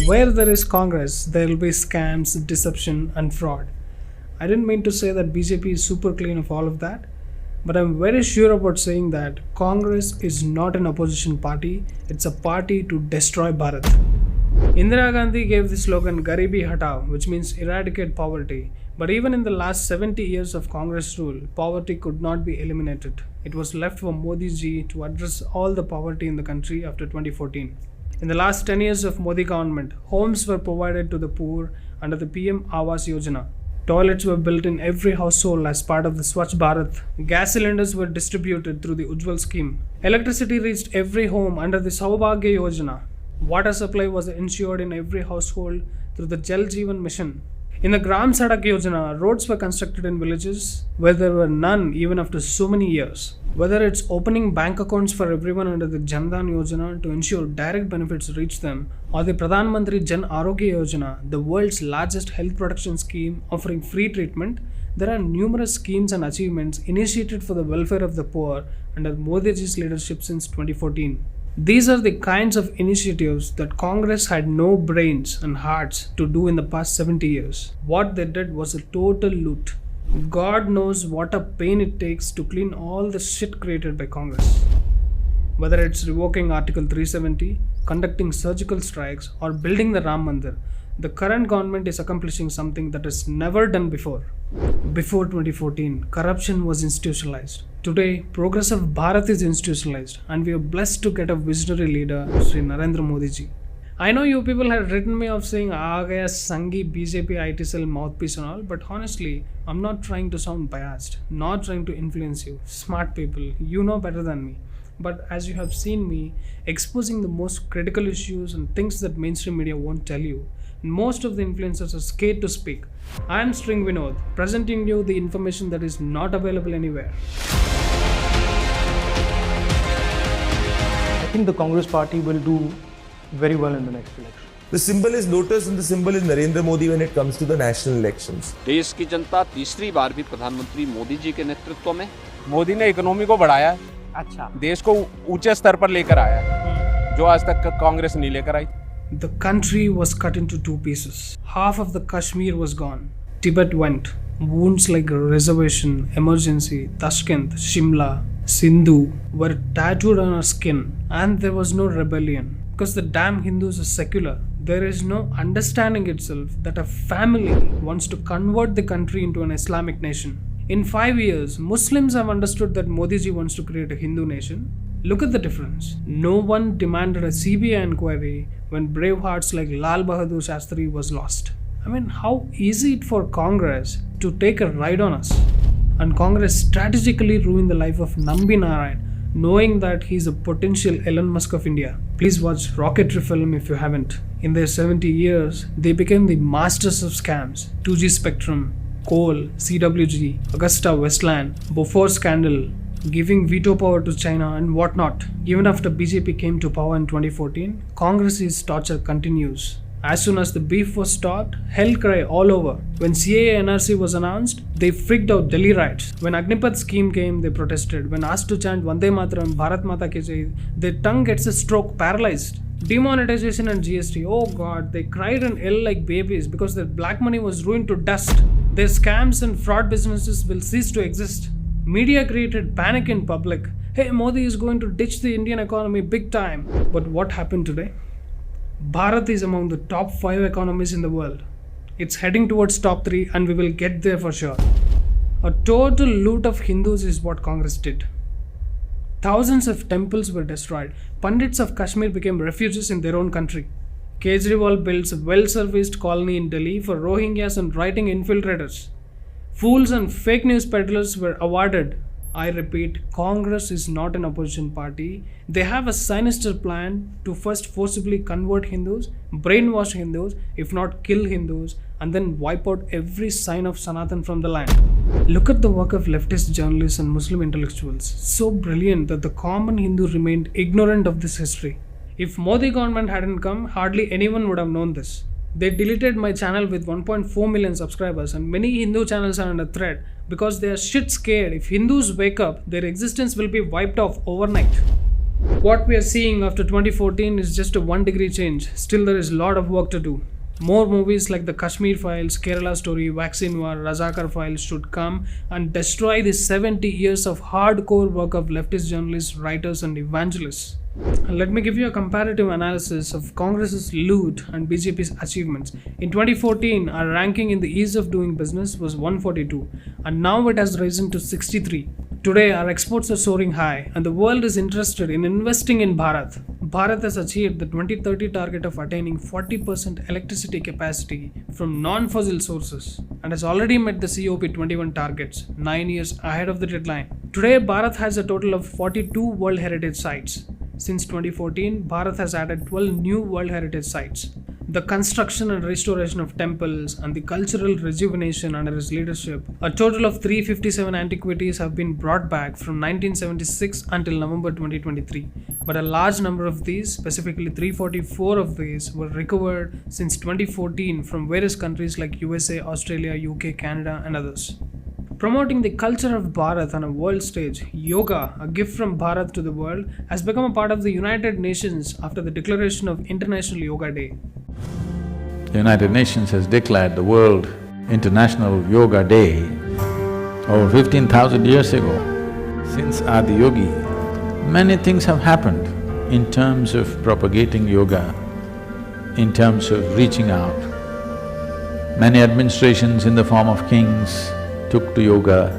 Where there is Congress, there will be scams, deception, and fraud. I didn't mean to say that BJP is super clean of all of that, but I'm very sure about saying that Congress is not an opposition party, it's a party to destroy Bharat. Indira Gandhi gave the slogan Garibi Hatao, which means eradicate poverty. But even in the last 70 years of Congress rule, poverty could not be eliminated. It was left for Modi ji to address all the poverty in the country after 2014. In the last 10 years of Modi government, homes were provided to the poor under the PM Awas Yojana. Toilets were built in every household as part of the Swachh Bharat. Gas cylinders were distributed through the Ujjwal scheme. Electricity reached every home under the Saubhagya Yojana. Water supply was ensured in every household through the Jal Jeevan Mission. In the Gram Sadak Yojana, roads were constructed in villages where there were none even after so many years. Whether it's opening bank accounts for everyone under the Jan Dhan Yojana to ensure direct benefits reach them, or the Pradhan Mantri Jan Arogya Yojana, the world's largest health protection scheme offering free treatment, there are numerous schemes and achievements initiated for the welfare of the poor under Modi ji's leadership since 2014. These are the kinds of initiatives that Congress had no brains and hearts to do in the past 70 years. What they did was a total loot. God knows what a pain it takes to clean all the shit created by Congress. Whether it's revoking Article 370, conducting surgical strikes, or building the Ram Mandir, the current government is accomplishing something that is never done before. Before 2014, corruption was institutionalized. Today, progressive Bharat is institutionalized, and we are blessed to get a visionary leader, Sri Narendra Modi ji. I know you people have written me off saying, "Ah, gaya Sangi BJP IT cell mouthpiece and all," but honestly, I'm not trying to sound biased, not trying to influence you. Smart people, you know better than me. But as you have seen me exposing the most critical issues and things that mainstream media won't tell you, most of the influencers are scared to speak. I am String Vinod, presenting you the information that is not available anywhere. I think the Congress party will do very well in the next election. The symbol is lotus and the symbol is Narendra Modi when it comes to the national elections. देश की जनता तीसरी बार भी प्रधानमंत्री मोदी जी के नेतृत्व में मोदी ने economy को बढ़ाया, अच्छा देश को ऊंचे स्तर पर लेकर आया जो आज तक कांग्रेस नहीं लेकर आई. The country was cut into two pieces. Half of the Kashmir was gone. Tibet went. Wounds like reservation, emergency, Tashkent, Shimla, Sindhu were tattooed on our skin, and there was no rebellion. Because the damn Hindus are secular. There is no understanding itself that a family wants to convert the country into an Islamic nation. In 5 years, Muslims have understood that Modi ji wants to create a Hindu nation. Look at the difference. No one demanded a CBI inquiry when brave hearts like Lal Bahadur Shastri was lost. I mean, how easy it for Congress to take a ride on us. And Congress strategically ruined the life of Nambi Narayan, knowing that he's a potential Elon Musk of India. Please watch Rocketry film if you haven't. In their 70 years, they became the masters of scams. 2G Spectrum, Coal, CWG, Augusta Westland, Bofors scandal, giving veto power to China and whatnot. Even after BJP came to power in 2014, Congress's torture continues. As soon as the beef was stopped, hell cry all over. When CAA NRC was announced, they freaked out Delhi riots. When Agnipath scheme came, they protested. When asked to chant Vande Mataram, Bharat Mata Ki Jai, their tongue gets a stroke, paralyzed. Demonetization and GST, oh god, they cried and yelled like babies because their black money was ruined to dust. Their scams and fraud businesses will cease to exist. Media created panic in public. Hey, Modi is going to ditch the Indian economy big time. But what happened today? Bharat is among the top 5 economies in the world. It's heading towards top 3 and we will get there for sure. A total loot of Hindus is what Congress did. Thousands of temples were destroyed. Pandits of Kashmir became refugees in their own country. Kejriwal builds a well-serviced colony in Delhi for Rohingyas and writing infiltrators. Fools and fake news peddlers were awarded. I repeat, Congress is not an opposition party. They have a sinister plan to first forcibly convert Hindus, brainwash Hindus, if not kill Hindus, and then wipe out every sign of Sanatan from the land. Look at the work of leftist journalists and Muslim intellectuals. So brilliant that the common Hindu remained ignorant of this history. If Modi government hadn't come, hardly anyone would have known this. They deleted my channel with 1.4 million subscribers, and many Hindu channels are under threat because they are shit scared. If Hindus wake up, their existence will be wiped off overnight. What we are seeing after 2014 is just a 1-degree change. Still, there is a lot of work to do. More movies like the Kashmir Files, Kerala Story, Vaccine War, Razakar Files should come and destroy the 70 years of hardcore work of leftist journalists, writers, and evangelists. And let me give you a comparative analysis of Congress's loot and BJP's achievements. In 2014, our ranking in the ease of doing business was 142, and now it has risen to 63. Today, our exports are soaring high, and the world is interested in investing in Bharat. Bharat has achieved the 2030 target of attaining 40% electricity capacity from non-fossil sources, and has already met the COP21 targets 9 years ahead of the deadline. Today, Bharat has a total of 42 World Heritage Sites. Since 2014, Bharat has added 12 new World Heritage Sites. The construction and restoration of temples and the cultural rejuvenation under his leadership, a total of 357 antiquities have been brought back from 1976 until November 2023. But a large number of these, specifically 344 of these, were recovered since 2014 from various countries like USA, Australia, UK, Canada, and others. Promoting the culture of Bharat on a world stage, yoga, a gift from Bharat to the world, has become a part of the United Nations after the declaration of International Yoga Day. The United Nations has declared the World International Yoga Day over 15,000 years ago. Since Adi Yogi, many things have happened in terms of propagating yoga, in terms of reaching out. Many administrations in the form of kings took to yoga.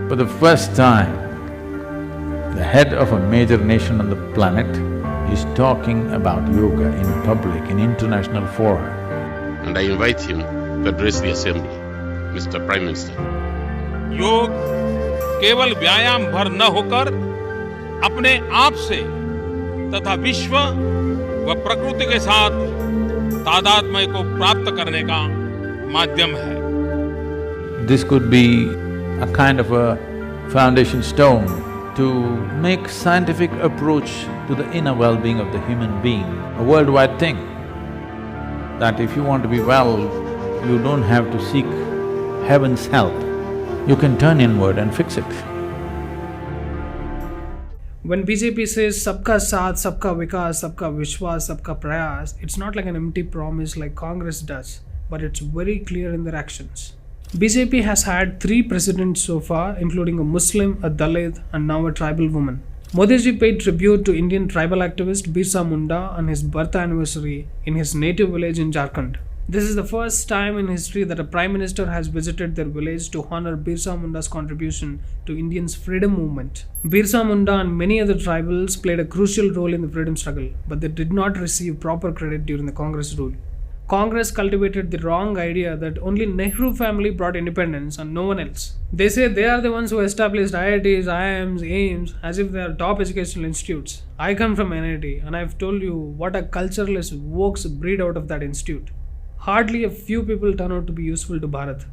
For the first time, the head of a major nation on the planet is talking about yoga in public, in international fora. And I invite him to address the assembly, Mr. Prime Minister. योग केवल व्यायाम भर न होकर अपने आप से तथा विश्व व प्रकृति के साथ तादात्म्य को प्राप्त करने का माध्यम है। This could be a kind of a foundation stone to make scientific approach to the inner well-being of the human being, a worldwide thing. That if you want to be well, you don't have to seek heaven's help. You can turn inward and fix it. When BJP says Sabka Saath, Sabka Vikas, Sabka Vishwas, Sabka Prayas, it's not like an empty promise like Congress does, but it's very clear in their actions. BJP has had 3 presidents so far, including a Muslim, a Dalit, and now a tribal woman. Modi ji paid tribute to Indian tribal activist Birsa Munda on his birth anniversary in his native village in Jharkhand. This is the first time in history that a Prime Minister has visited their village to honor Birsa Munda's contribution to Indians' freedom movement. Birsa Munda and many other tribals played a crucial role in the freedom struggle, but they did not receive proper credit during the Congress rule. Congress cultivated the wrong idea that only Nehru family brought independence and no one else. They say they are the ones who established IITs, IIMs, AIIMS as if they are top educational institutes. I come from NIT and I've told you what a culturalist wokes breed out of that institute. Hardly a few people turn out to be useful to Bharat.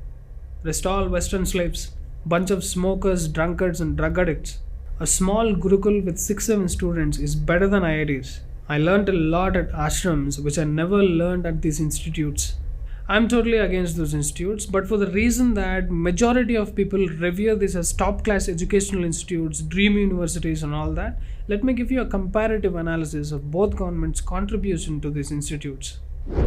Rest all Western slaves, bunch of smokers, drunkards and drug addicts. A small Gurukul with 6-7 students is better than IITs. I learnt a lot at ashrams which I never learned at these institutes. I'm totally against those institutes, but for the reason that majority of people revere these as top-class educational institutes, dream universities and all that, let me give you a comparative analysis of both governments' contribution to these institutes.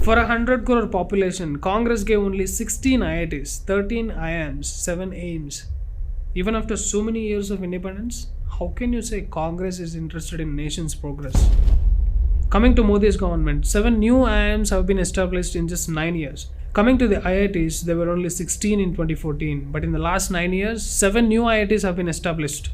For a 100 crore population, Congress gave only 16 IITs, 13 IIMs, 7 AIIMs. Even after so many years of independence, how can you say Congress is interested in nation's progress? Coming to Modi's government, 7 new IIMs have been established in just 9 years. Coming to the IITs, there were only 16 in 2014, but in the last 9 years, 7 new IITs have been established.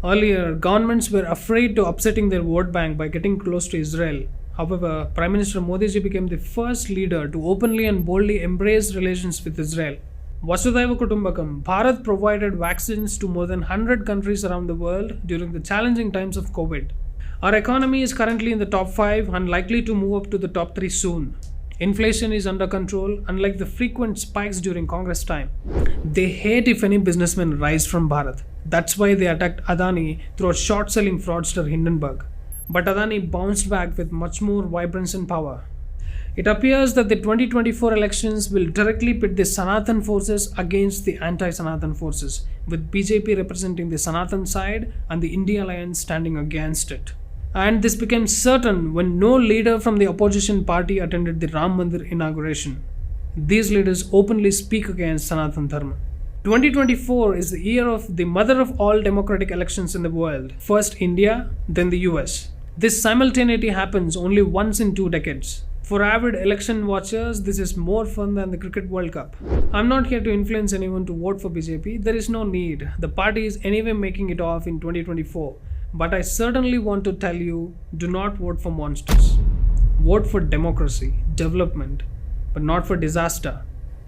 Earlier, governments were afraid to upsetting their vote bank by getting close to Israel. However, Prime Minister Modi ji became the first leader to openly and boldly embrace relations with Israel. Vasudhaiva Kutumbakam, Bharat provided vaccines to more than 100 countries around the world during the challenging times of COVID. Our economy is currently in the top 5 and likely to move up to the top 3 soon. Inflation is under control, unlike the frequent spikes during Congress time. They hate if any businessmen rise from Bharat. That's why they attacked Adani through a short-selling fraudster Hindenburg. But Adani bounced back with much more vibrance and power. It appears that the 2024 elections will directly pit the Sanatan forces against the anti-Sanatan forces, with BJP representing the Sanatan side and the India Alliance standing against it. And this became certain when no leader from the opposition party attended the Ram Mandir inauguration. These leaders openly speak against Sanatan Dharma. 2024 is the year of the mother of all democratic elections in the world. First India, then the US. This simultaneity happens only once in 2 decades. For avid election watchers, this is more fun than the Cricket World Cup. I'm not here to influence anyone to vote for BJP. There is no need. The party is anyway making it off in 2024. But I certainly want to tell you, do not vote for monsters. Vote for democracy, development, but not for disaster.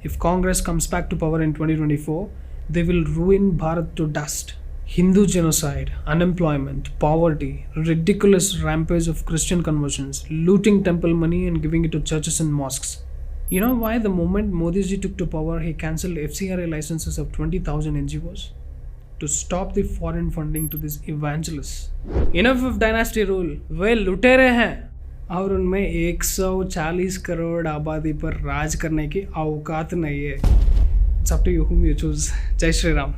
If Congress comes back to power in 2024, they will ruin Bharat to dust. Hindu genocide, unemployment, poverty, ridiculous rampage of Christian conversions, looting temple money and giving it to churches and mosques. You know why the moment Modi ji took to power, he cancelled FCRA licenses of 20,000 NGOs? To stop the foreign funding to these evangelists. Enough of dynasty rule. वे लुटेरे हैं और उनमें 140 करोड़ आबादी पर राज करने की औकात नहीं है. It's up to you whom you choose. Jai Shri Ram.